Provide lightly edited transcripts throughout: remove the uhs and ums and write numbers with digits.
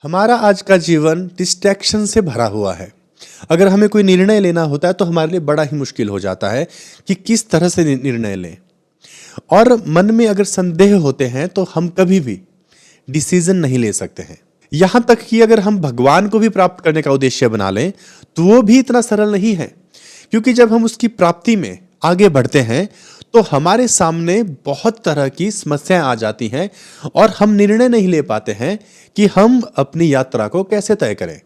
हमारा आज का जीवन डिस्ट्रैक्शन से भरा हुआ है। अगर हमें कोई निर्णय लेना होता है तो हमारे लिए बड़ा ही मुश्किल हो जाता है कि किस तरह से निर्णय लें। और मन में अगर संदेह होते हैं तो हम कभी भी डिसीजन नहीं ले सकते हैं। यहाँ तक कि अगर हम भगवान को भी प्राप्त करने का उद्देश्य बना लें तो वो भी इतना सरल नहीं है, क्योंकि जब हम उसकी प्राप्ति में आगे बढ़ते हैं तो हमारे सामने बहुत तरह की समस्याएं आ जाती हैं और हम निर्णय नहीं ले पाते हैं कि हम अपनी यात्रा को कैसे तय करें।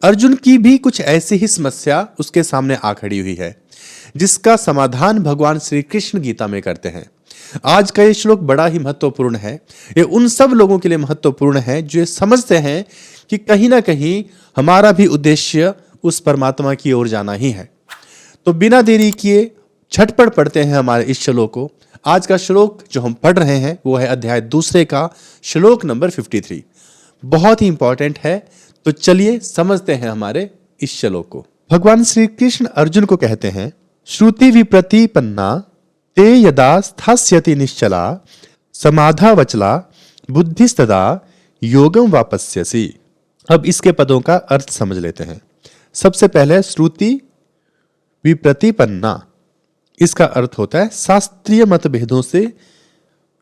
अर्जुन की भी कुछ ऐसी ही समस्या उसके सामने आ खड़ी हुई है, जिसका समाधान भगवान श्री कृष्ण गीता में करते हैं। आज का ये श्लोक बड़ा ही महत्वपूर्ण है। ये उन सब लोगों के लिए महत्वपूर्ण है जो ये समझते हैं कि कहीं ना कहीं हमारा भी उद्देश्य उस परमात्मा की ओर जाना ही है। तो बिना देरी किए झटपट पढ़ते हैं हमारे इस श्लोक को। आज का श्लोक जो हम पढ़ रहे हैं वो है अध्याय 2 का श्लोक नंबर 53। बहुत ही इंपॉर्टेंट है, तो चलिए समझते हैं हमारे इस श्लोक को। भगवान श्री कृष्ण अर्जुन को कहते हैं, श्रुति विप्रतिपन्ना ते यदा स्थास्यति निश्चला समाधा वचला बुद्धिस्तदा योगम वापस्यसि। अब इसके पदों का अर्थ समझ लेते हैं। सबसे पहले श्रुति विप्रतिपन्ना, इसका अर्थ होता है शास्त्रीय मतभेदों से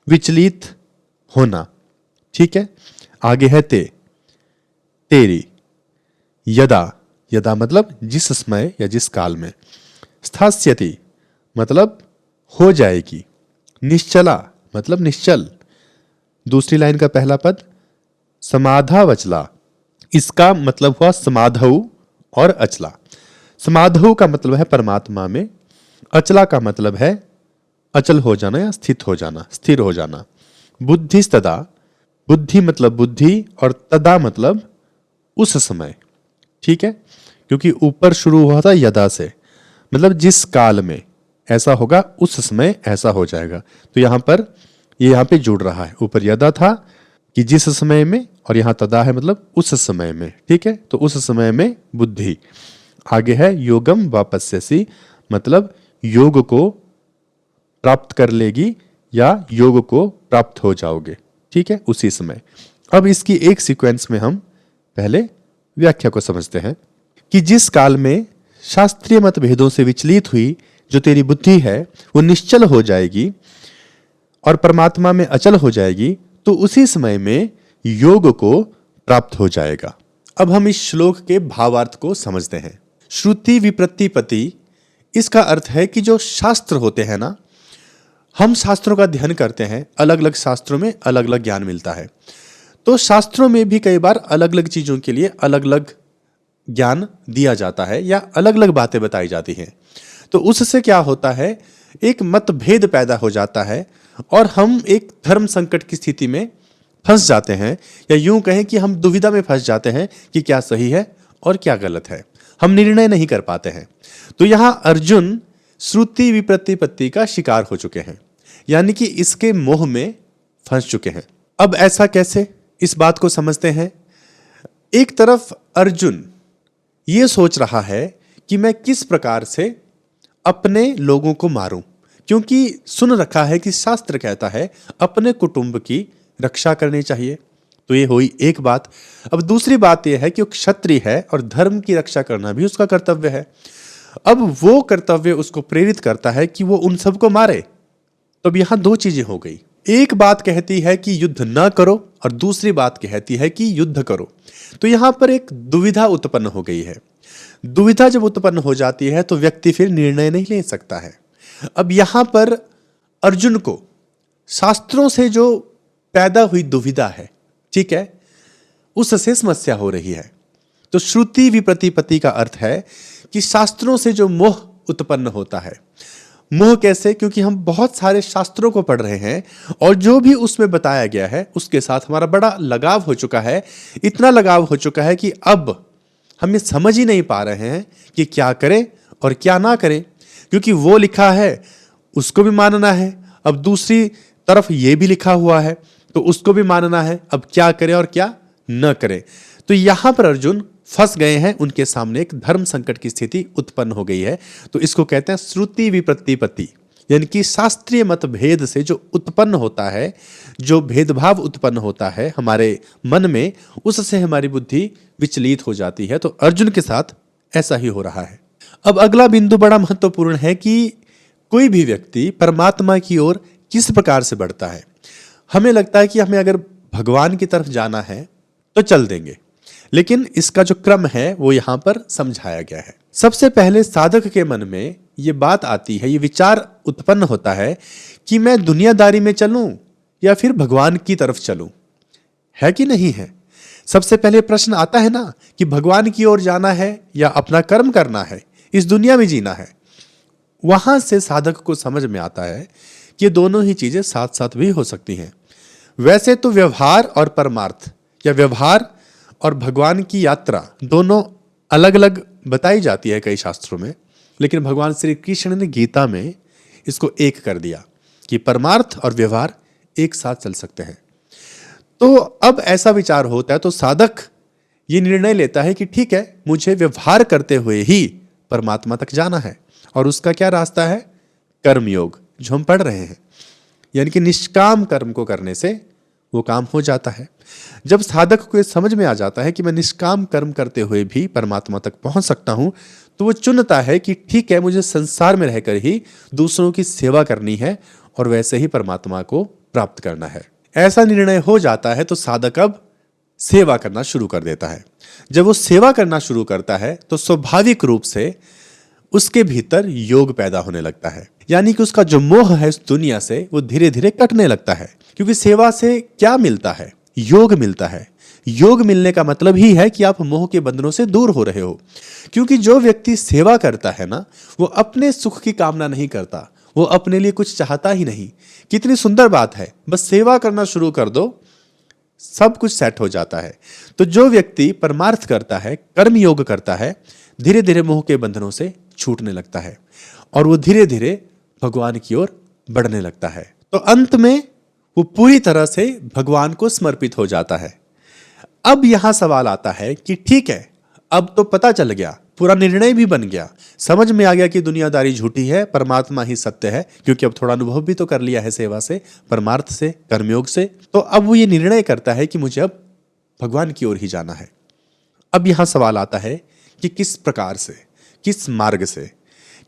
विचलित होना। ठीक है, आगे है तेरी। यदा, यदा मतलब जिस समय या जिस काल में। स्थास्यति मतलब हो जाएगी। निश्चला मतलब निश्चल। दूसरी लाइन का पहला पद समाधा वचला, इसका मतलब हुआ समाधौ और अचला। समाधौ का मतलब है परमात्मा में, अचला का मतलब है अचल हो जाना या स्थित हो जाना, स्थिर हो जाना। बुद्धिस्तदा, बुद्धि मतलब बुद्धि और तदा मतलब उस समय। ठीक है, क्योंकि ऊपर शुरू हुआ था यदा से, मतलब जिस काल में ऐसा होगा उस समय ऐसा हो जाएगा। तो यहां पर ये यहां पे जुड़ रहा है। ऊपर यदा था कि जिस समय में, और यहां तदा है मतलब उस समय में। ठीक है, तो उस समय में बुद्धि। आगे है योगम वापस्यसि, मतलब योग को प्राप्त कर लेगी या योग को प्राप्त हो जाओगे। ठीक है, उसी समय। अब इसकी एक सीक्वेंस में हम पहले व्याख्या को समझते हैं कि जिस काल में शास्त्रीय मतभेदों से विचलित हुई जो तेरी बुद्धि है वो निश्चल हो जाएगी और परमात्मा में अचल हो जाएगी, तो उसी समय में योग को प्राप्त हो जाएगा। अब हम इस श्लोक के भावार्थ को समझते हैं। श्रुति विप्रतिपत्ति, इसका अर्थ है कि जो शास्त्र होते हैं ना, हम शास्त्रों का अध्ययन करते हैं, अलग अलग शास्त्रों में अलग अलग ज्ञान मिलता है। तो शास्त्रों में भी कई बार अलग अलग चीजों के लिए अलग अलग ज्ञान दिया जाता है या अलग अलग बातें बताई जाती हैं। तो उससे क्या होता है, एक मतभेद पैदा हो जाता है और हम एक धर्म संकट की स्थिति में फंस जाते हैं, या यूं कहें कि हम दुविधा में फंस जाते हैं कि क्या सही है और क्या गलत है। हम निर्णय नहीं कर पाते हैं। तो यहां अर्जुन श्रुति विप्रतिपत्ति का शिकार हो चुके हैं, यानी कि इसके मोह में फंस चुके हैं। अब ऐसा कैसे, इस बात को समझते हैं। एक तरफ अर्जुन ये सोच रहा है कि मैं किस प्रकार से अपने लोगों को मारूं, क्योंकि सुन रखा है कि शास्त्र कहता है अपने कुटुंब की रक्षा करनी चाहिए। तो ये हुई एक बात। अब दूसरी बात यह है कि वो क्षत्रिय है और धर्म की रक्षा करना भी उसका कर्तव्य है। अब वो कर्तव्य उसको प्रेरित करता है कि वो उन सबको मारे। तो अब यहां दो चीजें हो गई। एक बात कहती है कि युद्ध न करो और दूसरी बात कहती है कि युद्ध करो। तो यहां पर एक दुविधा उत्पन्न हो गई है। दुविधा जब उत्पन्न हो जाती है तो व्यक्ति फिर निर्णय नहीं ले सकता है। अब यहां पर अर्जुन को शास्त्रों से जो पैदा हुई दुविधा है, ठीक है, उससे समस्या हो रही है। तो श्रुति विप्रतिपत्ति का अर्थ है कि शास्त्रों से जो मोह उत्पन्न होता है। मोह कैसे? क्योंकि हम बहुत सारे शास्त्रों को पढ़ रहे हैं और जो भी उसमें बताया गया है उसके साथ हमारा बड़ा लगाव हो चुका है। इतना लगाव हो चुका है कि अब हम ये समझ ही नहीं पा रहे हैं कि क्या करें और क्या ना करें, क्योंकि वो लिखा है उसको भी मानना है, अब दूसरी तरफ ये भी लिखा हुआ है तो उसको भी मानना है। अब क्या करें और क्या न करें। तो यहां पर अर्जुन फंस गए हैं, उनके सामने एक धर्म संकट की स्थिति उत्पन्न हो गई है। तो इसको कहते हैं श्रुति विप्रतिपत्ति, यानी कि शास्त्रीय मतभेद से जो उत्पन्न होता है, जो भेदभाव उत्पन्न होता है हमारे मन में, उससे हमारी बुद्धि विचलित हो जाती है। तो अर्जुन के साथ ऐसा ही हो रहा है। अब अगला बिंदु बड़ा महत्वपूर्ण है कि कोई भी व्यक्ति परमात्मा की ओर किस प्रकार से बढ़ता है। हमें लगता है कि हमें अगर भगवान की तरफ जाना है तो चल देंगे, लेकिन इसका जो क्रम है वो यहां पर समझाया गया है। सबसे पहले साधक के मन में ये बात आती है, ये विचार उत्पन्न होता है कि मैं दुनियादारी में चलूं या फिर भगवान की तरफ चलूं, है कि नहीं है। सबसे पहले प्रश्न आता है ना कि भगवान की ओर जाना है या अपना कर्म करना है, इस दुनिया में जीना है। वहां से साधक को समझ में आता है कि ये दोनों ही चीजें साथ साथ भी हो सकती हैं। वैसे तो व्यवहार और परमार्थ या व्यवहार और भगवान की यात्रा दोनों अलग अलग बताई जाती है कई शास्त्रों में, लेकिन भगवान श्री कृष्ण ने गीता में इसको एक कर दिया कि परमार्थ और व्यवहार एक साथ चल सकते हैं। तो अब ऐसा विचार होता है तो साधक ये निर्णय लेता है कि ठीक है, मुझे व्यवहार करते हुए ही परमात्मा तक जाना है। और उसका क्या रास्ता है? कर्मयोग, जो हम पढ़ रहे हैं, यानी कि निष्काम कर्म को करने से वो काम हो जाता है। जब साधक को ये समझ में आ जाता है कि मैं निष्काम कर्म करते हुए भी परमात्मा तक पहुंच सकता हूं, तो वो चुनता है कि ठीक है, मुझे संसार में रहकर ही दूसरों की सेवा करनी है और वैसे ही परमात्मा को प्राप्त करना है। ऐसा निर्णय हो जाता है तो साधक अब सेवा करना शुरू कर देता है। जब वो सेवा करना शुरू करता है तो स्वाभाविक रूप से उसके भीतर योग पैदा होने लगता है, यानी कि उसका जो मोह है इस दुनिया से वो धीरे धीरे कटने लगता है। क्योंकि सेवा से क्या मिलता है? योग मिलता है। योग मिलने का मतलब ही है कि आप मोह के बंधनों से दूर हो रहे हो। क्योंकि जो व्यक्ति सेवा करता है ना, वो अपने सुख की कामना नहीं करता, वो अपने लिए कुछ चाहता ही नहीं। कितनी सुंदर बात है, बस सेवा करना शुरू कर दो, सब कुछ सेट हो जाता है। तो जो व्यक्ति परमार्थ करता है, कर्म योग करता है, धीरे धीरे मोह के बंधनों से छूटने लगता है और वो धीरे धीरे भगवान की ओर बढ़ने लगता है। तो अंत में वो पूरी तरह से भगवान को समर्पित हो जाता है। अब यहां सवाल आता है कि ठीक है, अब तो पता चल गया, पूरा निर्णय भी बन गया, समझ में आ गया कि दुनियादारी झूठी है, परमात्मा ही सत्य है, क्योंकि अब थोड़ा अनुभव भी तो कर लिया है सेवा से, परमार्थ से, कर्मयोग से। तो अब वो ये निर्णय करता है कि मुझे अब भगवान की ओर ही जाना है। अब यहां सवाल आता है कि किस प्रकार से, किस मार्ग से?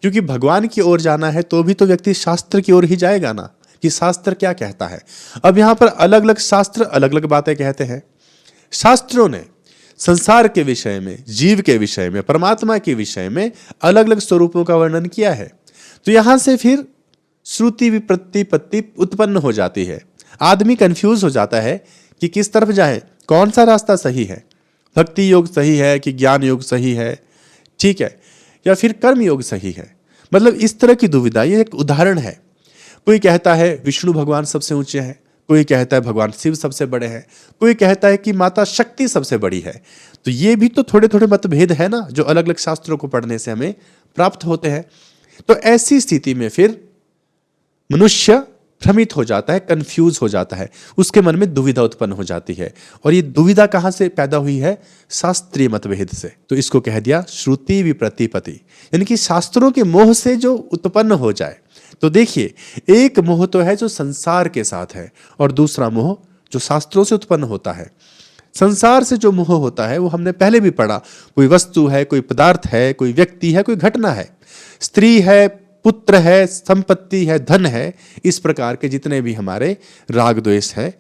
क्योंकि भगवान की ओर जाना है तो भी तो व्यक्ति शास्त्र की ओर ही जाएगा ना, कि शास्त्र क्या कहता है। अब यहां पर अलग अलग शास्त्र अलग अलग बातें कहते हैं। शास्त्रों ने संसार के विषय में, जीव के विषय में, परमात्मा के विषय में अलग अलग स्वरूपों का वर्णन किया है। तो यहां से फिर श्रुति विप्रतिपत्ति उत्पन्न हो जाती है। आदमी कंफ्यूज हो जाता है कि किस तरफ जाए, कौन सा रास्ता सही है, भक्ति योग सही है कि ज्ञान योग सही है, ठीक है, या फिर कर्म योग सही है। मतलब इस तरह की दुविधा, ये एक उदाहरण है। कोई कहता है विष्णु भगवान सबसे ऊंचे हैं, कोई कहता है भगवान शिव सबसे बड़े हैं, कोई कहता है कि माता शक्ति सबसे बड़ी है। तो ये भी तो थोड़े थोड़े मतभेद है ना, जो अलग अलग शास्त्रों को पढ़ने से हमें प्राप्त होते हैं। तो ऐसी स्थिति में फिर मनुष्य भ्रमित हो जाता है, कंफ्यूज हो जाता है, उसके मन में दुविधा उत्पन्न हो जाती है। और ये दुविधा कहां से पैदा हुई है? शास्त्रीय मतभेद से। तो इसको कह दिया श्रुति विप्रतिपत्ति, यानी कि शास्त्रों के मोह से जो उत्पन्न हो जाए। तो देखिए, एक मोह तो है जो संसार के साथ है और दूसरा मोह जो शास्त्रों से उत्पन्न होता है। संसार से जो मोह होता है वो हमने पहले भी पढ़ा, कोई वस्तु है, कोई पदार्थ है, कोई व्यक्ति है, कोई घटना है, स्त्री है, पुत्र है, संपत्ति है, धन है। इस प्रकार के जितने भी हमारे राग द्वेष है,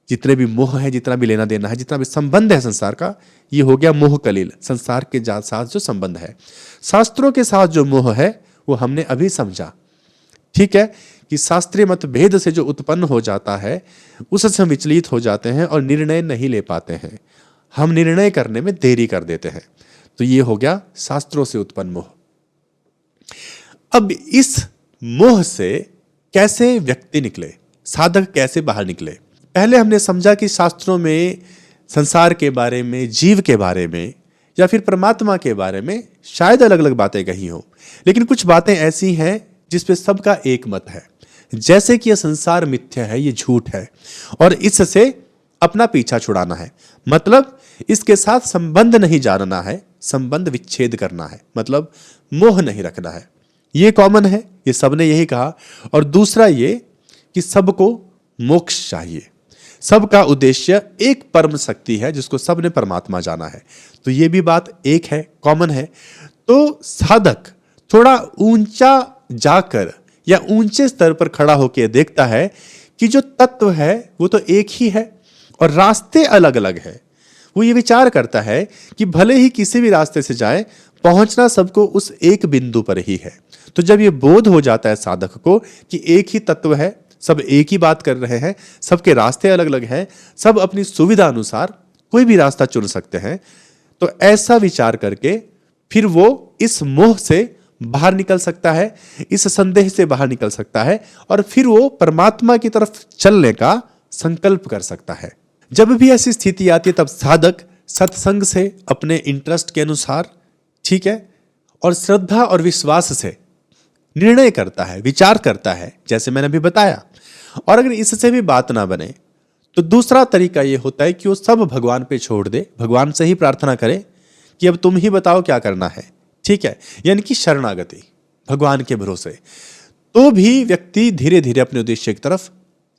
जितने भी मोह है, जितना भी लेना देना है, जितना भी संबंध है संसार का, ये हो गया मोह कलील, संसार के साथ जो संबंध है। शास्त्रों के साथ जो मोह है वो हमने अभी समझा, ठीक है, कि शास्त्रीय मतभेद से जो उत्पन्न हो जाता है उससे हम विचलित हो जाते हैं और निर्णय नहीं ले पाते हैं, हम निर्णय करने में देरी कर देते हैं। तो ये हो गया शास्त्रों से उत्पन्न मोह। अब इस मोह से कैसे व्यक्ति निकले, साधक कैसे बाहर निकले? पहले हमने समझा कि शास्त्रों में संसार के बारे में, जीव के बारे में या फिर परमात्मा के बारे में शायद अलग अलग बातें कही हो, लेकिन कुछ बातें ऐसी हैं जिसपे सबका एक मत है। जैसे कि यह संसार मिथ्या है, ये झूठ है और इससे अपना पीछा छुड़ाना है, मतलब इसके साथ संबंध नहीं जानना है, संबंध विच्छेद करना है, मतलब मोह नहीं रखना है। ये कॉमन है, ये सबने यही कहा। और दूसरा ये कि सबको मोक्ष चाहिए, सबका उद्देश्य एक परम शक्ति है जिसको सबने परमात्मा जाना है। तो ये भी बात एक है, कॉमन है। तो साधक थोड़ा ऊंचा जाकर या ऊंचे स्तर पर खड़ा होकर देखता है कि जो तत्व है वो तो एक ही है और रास्ते अलग अलग है। वो ये विचार करता है कि भले ही किसी भी रास्ते से जाए, पहुंचना सबको उस एक बिंदु पर ही है। तो जब ये बोध हो जाता है साधक को कि एक ही तत्व है, सब एक ही बात कर रहे हैं, सबके रास्ते अलग अलग हैं, सब अपनी सुविधा अनुसार कोई भी रास्ता चुन सकते हैं, तो ऐसा विचार करके फिर वो इस मोह से बाहर निकल सकता है, इस संदेह से बाहर निकल सकता है और फिर वो परमात्मा की तरफ चलने का संकल्प कर सकता है। जब भी ऐसी स्थिति आती है तब साधक सत्संग से अपने इंटरेस्ट के अनुसार, ठीक है, और श्रद्धा और विश्वास से निर्णय करता है, विचार करता है, जैसे मैंने अभी बताया। और अगर इससे भी बात ना बने तो दूसरा तरीका यह होता है कि वो सब भगवान पे छोड़ दे, भगवान से ही प्रार्थना करे कि अब तुम ही बताओ क्या करना है, ठीक है, यानी कि शरणागति, भगवान के भरोसे। तो भी व्यक्ति धीरे धीरे अपने उद्देश्य की तरफ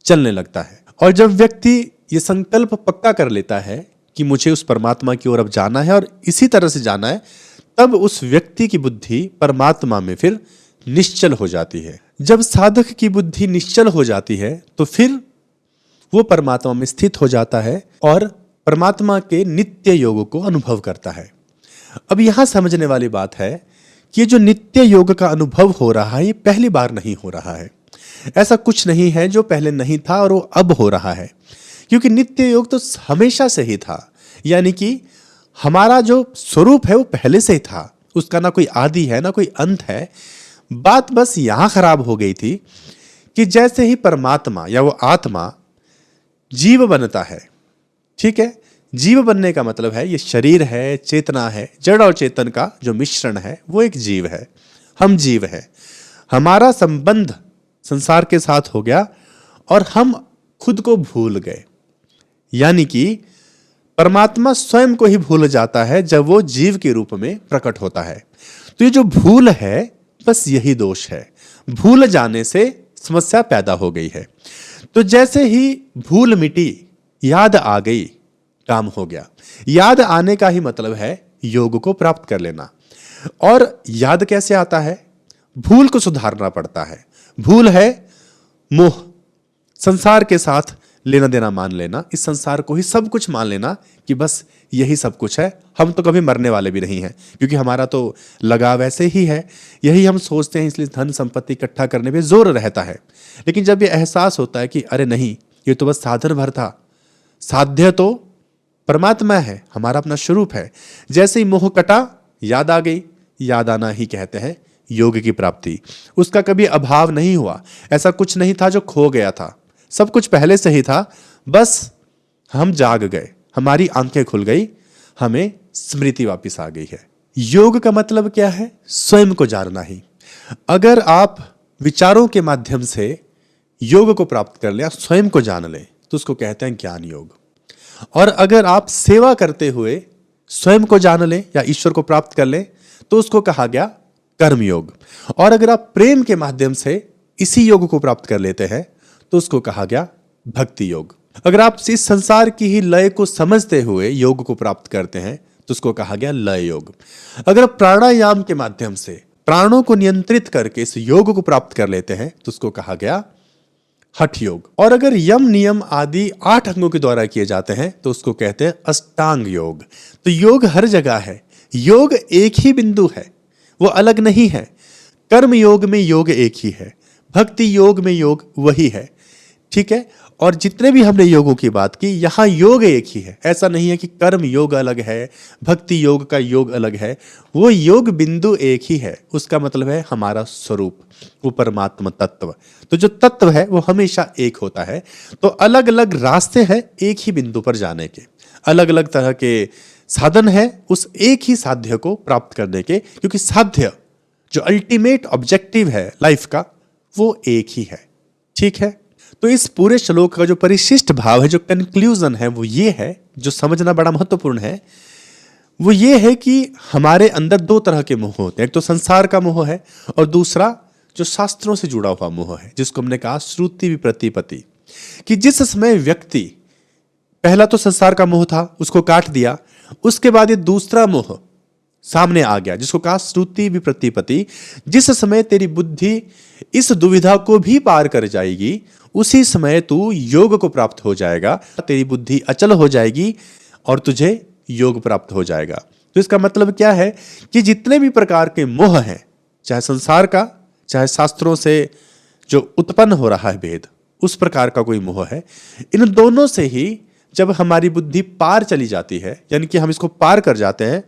चलने लगता है। और जब व्यक्ति ये संकल्प पक्का कर लेता है कि मुझे उस परमात्मा की ओर अब जाना है और इसी तरह से जाना है, तब उस व्यक्ति की बुद्धि परमात्मा में फिर निश्चल हो जाती है। जब साधक की बुद्धि निश्चल हो जाती है तो फिर वो परमात्मा में स्थित हो जाता है और परमात्मा के नित्य योग को अनुभव करता है। अब यहां समझने वाली बात है कि ये जो नित्य योग का अनुभव हो रहा है, ये पहली बार नहीं हो रहा है। ऐसा कुछ नहीं है जो पहले नहीं था और वो अब हो रहा है, क्योंकि नित्य योग तो हमेशा से ही था। यानी कि हमारा जो स्वरूप है वो पहले से ही था, उसका ना कोई आदि है ना कोई अंत है। बात बस यहां खराब हो गई थी कि जैसे ही परमात्मा या वो आत्मा जीव बनता है, ठीक है, जीव बनने का मतलब है ये शरीर है, चेतना है, जड़ और चेतन का जो मिश्रण है वो एक जीव है। हम जीव हैं, हमारा संबंध संसार के साथ हो गया और हम खुद को भूल गए। यानी कि परमात्मा स्वयं को ही भूल जाता है जब वो जीव के रूप में प्रकट होता है। तो ये जो भूल है, बस यही दोष है, भूल जाने से समस्या पैदा हो गई है। तो जैसे ही भूल मिटी, याद आ गई, काम हो गया। याद आने का ही मतलब है योग को प्राप्त कर लेना। और याद कैसे आता है? भूल को सुधारना पड़ता है। भूल है मोह, संसार के साथ लेना देना मान लेना, इस संसार को ही सब कुछ मान लेना कि बस यही सब कुछ है, हम तो कभी मरने वाले भी नहीं हैं, क्योंकि हमारा तो लगाव ऐसे ही है, यही हम सोचते हैं, इसलिए धन संपत्ति इकट्ठा करने पे जोर रहता है। लेकिन जब ये एहसास होता है कि अरे नहीं, ये तो बस साधन भर था, साध्य तो परमात्मा है, हमारा अपना स्वरूप है। जैसे ही मोह कटा, याद आ गई, याद आना ही कहते हैं योग की प्राप्ति। उसका कभी अभाव नहीं हुआ, ऐसा कुछ नहीं था जो खो गया था, सब कुछ पहले से ही था, बस हम जाग गए, हमारी आंखें खुल गई, हमें स्मृति वापस आ गई है। योग का मतलब क्या है? स्वयं को जानना ही। अगर आप विचारों के माध्यम से योग को प्राप्त कर ले, स्वयं को जान ले, तो उसको कहते हैं ज्ञान योग। और अगर आप सेवा करते हुए स्वयं को जान ले या ईश्वर को प्राप्त कर ले, तो उसको कहा गया कर्म योग। और अगर आप प्रेम के माध्यम से इसी योग को प्राप्त कर लेते हैं, तो उसको कहा गया भक्ति योग। अगर आप इस संसार की ही लय को समझते हुए योग को प्राप्त करते हैं, तो उसको कहा गया लय योग। अगर आप प्राणायाम के माध्यम से प्राणों को नियंत्रित करके इस योग को प्राप्त कर लेते हैं, तो उसको कहा गया हठ योग। और अगर यम नियम आदि 8 अंगों के द्वारा किए जाते हैं, तो उसको कहते हैं अष्टांग योग। तो योग हर जगह है, योग एक ही बिंदु है, वो अलग नहीं है। कर्म योग में योग एक ही है, भक्ति योग में योग वही है, ठीक है। और जितने भी हमने योगों की बात की, यहां योग एक ही है। ऐसा नहीं है कि कर्म योग अलग है, भक्ति योग का योग अलग है, वो योग बिंदु एक ही है। उसका मतलब है हमारा स्वरूप, वो परमात्मा तत्व। तो जो तत्व है वो हमेशा एक होता है। तो अलग अलग रास्ते हैं एक ही बिंदु पर जाने के, अलग अलग तरह के साधन है उस एक ही साध्य को प्राप्त करने के, क्योंकि साध्य जो अल्टीमेट ऑब्जेक्टिव है लाइफ का, वो एक ही है, ठीक है। तो इस पूरे श्लोक का जो परिशिष्ट भाव है, जो कंक्लूजन है, वो ये है, जो समझना बड़ा महत्वपूर्ण है। वो ये है कि हमारे अंदर दो तरह के मोह होते हैं। एक तो संसार का मोह है और दूसरा जो शास्त्रों से जुड़ा हुआ मोह है, जिसको हमने कहा श्रुति विप्रतिपत्ति। कि जिस समय व्यक्ति, पहला तो संसार का मोह था, उसको काट दिया, उसके बाद ये दूसरा मोह सामने आ गया जिसको कहा श्रुति विप्रतिपत्ति। जिस समय तेरी बुद्धि इस दुविधा को भी पार कर जाएगी, उसी समय तू योग को प्राप्त हो जाएगा, तेरी बुद्धि अचल हो जाएगी और तुझे योग प्राप्त हो जाएगा। तो इसका मतलब क्या है कि जितने भी प्रकार के मोह हैं, चाहे संसार का, चाहे शास्त्रों से जो उत्पन्न हो रहा है भेद, उस प्रकार का कोई मोह है, इन दोनों से ही जब हमारी बुद्धि पार चली जाती है, यानी कि हम इसको पार कर जाते हैं,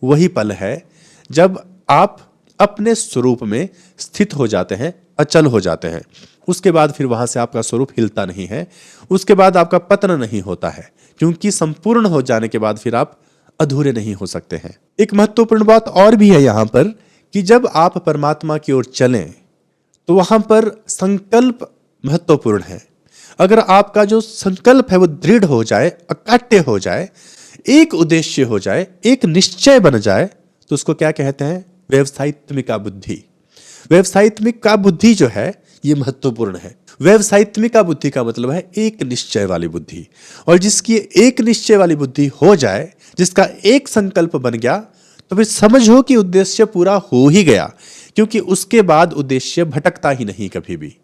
वही पल है जब आप अपने स्वरूप में स्थित हो जाते हैं, अचल हो जाते हैं। उसके बाद फिर वहां से आपका स्वरूप हिलता नहीं है, उसके बाद आपका पतन नहीं होता है, क्योंकि संपूर्ण हो जाने के बाद फिर आप अधूरे नहीं हो सकते हैं। एक महत्वपूर्ण बात और भी है यहां पर कि जब आप परमात्मा की ओर चलें तो वहां पर संकल्प महत्वपूर्ण है। अगर आपका जो संकल्प है वो दृढ़ हो जाए, अकाट्य हो जाए, एक उद्देश्य हो जाए, एक निश्चय बन जाए, तो उसको क्या कहते हैं? व्यवसायित्मिका बुद्धि। व्यवसायित्मिका बुद्धि जो है ये महत्वपूर्ण है। व्यवसायित्मिका बुद्धि का मतलब है एक निश्चय वाली बुद्धि, और जिसकी एक निश्चय वाली बुद्धि हो जाए, जिसका एक संकल्प बन गया, तो फिर समझो कि उद्देश्य पूरा हो ही गया, क्योंकि उसके बाद उद्देश्य भटकता ही नहीं कभी भी।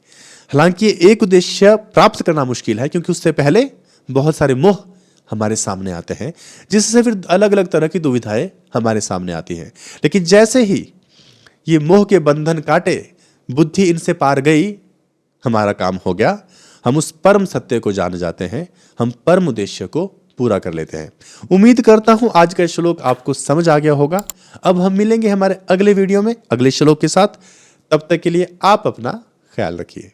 हालांकि एक उद्देश्य प्राप्त करना मुश्किल है, क्योंकि उससे पहले बहुत सारे मोह हमारे सामने आते हैं, जिससे फिर अलग अलग तरह की दुविधाएं हमारे सामने आती हैं। लेकिन जैसे ही ये मोह के बंधन काटे, बुद्धि इनसे पार गई, हमारा काम हो गया, हम उस परम सत्य को जान जाते हैं, हम परम उद्देश्य को पूरा कर लेते हैं। उम्मीद करता हूं आज का श्लोक आपको समझ आ गया होगा। अब हम मिलेंगे हमारे अगले वीडियो में अगले श्लोक के साथ। तब तक के लिए आप अपना ख्याल रखिए।